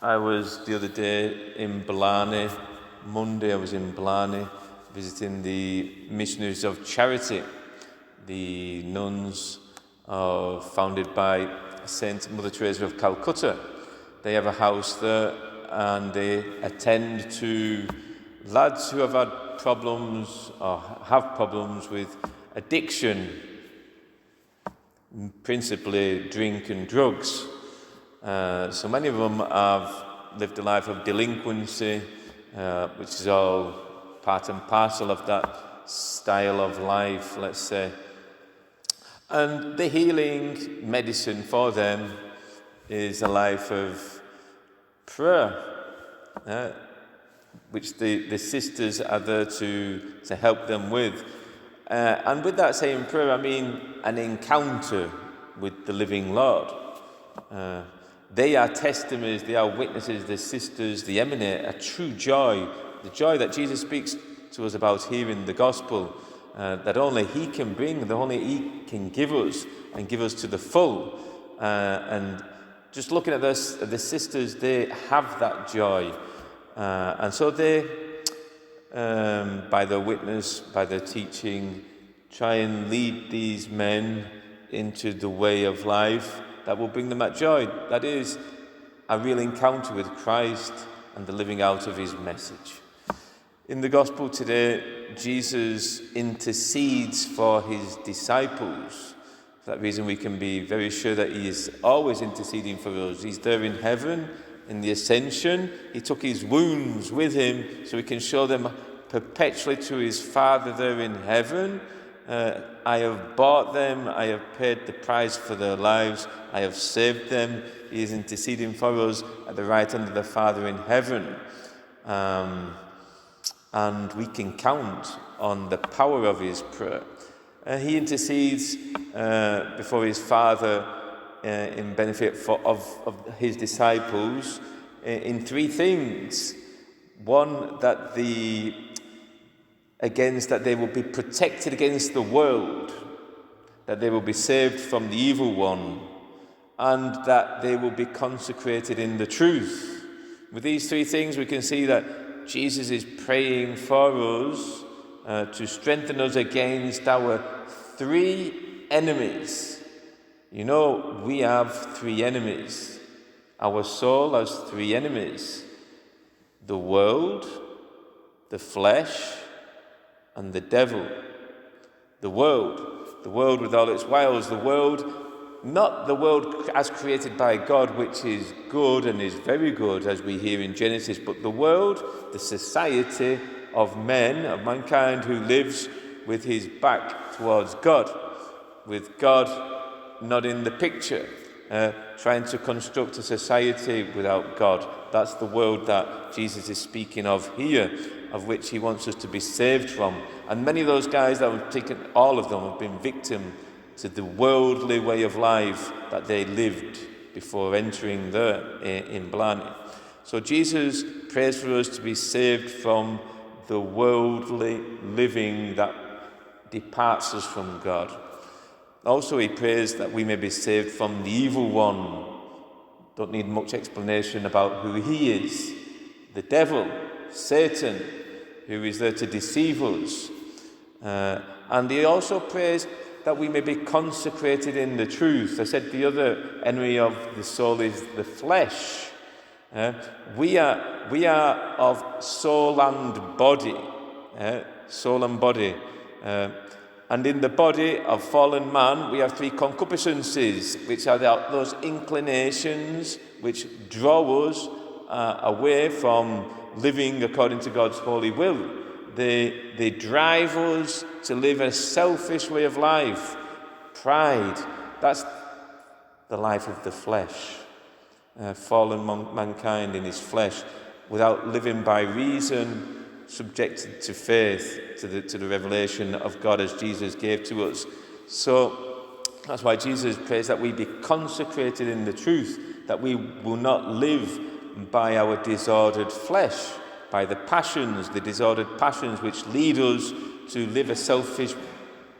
I was the other day in Blarney. Monday I was in Blarney visiting the Missionaries of Charity, the nuns founded by Saint Mother Teresa of Calcutta. They have a house there and they attend to lads who have had problems or have problems with addiction, principally drink and drugs. So many of them have lived a life of delinquency, which is all part and parcel of that style of life, let's say. And the healing medicine for them is a life of prayer, which the sisters are there to help them with. And with that same prayer, I mean an encounter with the living Lord. They are testimonies, they are witnesses, the sisters, they emanate a true joy, the joy that Jesus speaks to us about here in the gospel, that only He can bring, that only He can give us, and give us to the full. And just looking at this, the sisters, they have that joy. And so they, by their witness, by their teaching, try and lead these men into the way of life that will bring them that joy. That is a real encounter with Christ and the living out of His message. In the gospel today, Jesus intercedes for His disciples. For that reason, we can be very sure that He is always interceding for us. He's there in heaven, in the ascension. He took His wounds with Him so He can show them perpetually to His Father there in heaven. I have bought them, I have paid the price for their lives, I have saved them. He is interceding for us at the right hand of the Father in heaven. And we can count on the power of His prayer. He intercedes before His Father in benefit of His disciples in three things. One, that they will be protected against the world, that they will be saved from the evil one, and that they will be consecrated in the truth. With these three things, we can see that Jesus is praying for us to strengthen us against our three enemies. You know, we have three enemies. Our soul has three enemies: the world, the flesh, and the devil. The world with all its wiles, the world, not the world as created by God, which is good and is very good, as we hear in Genesis, but the world, the society of men, of mankind, who lives with his back towards God, with God not in the picture, trying to construct a society without God. That's the world that Jesus is speaking of here, of which He wants us to be saved from. And many of those guys that have taken, all of them have been victim to the worldly way of life that they lived before entering there in Blarney. So Jesus prays for us to be saved from the worldly living that departs us from God. Also, He prays that we may be saved from the evil one. Don't need much explanation about who he is. The devil, Satan, who is there to deceive us. And He also prays that we may be consecrated in the truth. I said the other enemy of the soul is the flesh. We are of soul and body. Soul and body. And in the body of fallen man, we have three concupiscences, which are those inclinations which draw us away from living according to God's holy will. They drive us to live a selfish way of life. Pride, that's the life of the flesh. Fallen mankind in his flesh, without living by reason, subjected to faith, to the revelation of God as Jesus gave to us. So that's why Jesus prays that we be consecrated in the truth, that we will not live by our disordered flesh, by the passions, the disordered passions which lead us to live a selfish,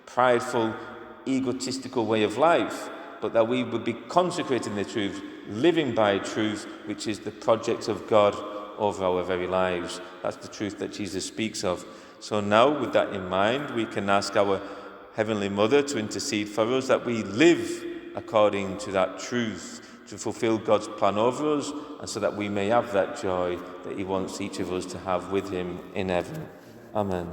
prideful, egotistical way of life, but that we would be consecrated in the truth, living by truth, which is the project of God over our very lives. That's the truth that Jesus speaks of. So now, with that in mind, we can ask our Heavenly Mother to intercede for us, that we live according to that truth, to fulfill God's plan over us, and so that we may have that joy that he wants each of us to have with him in heaven. Amen.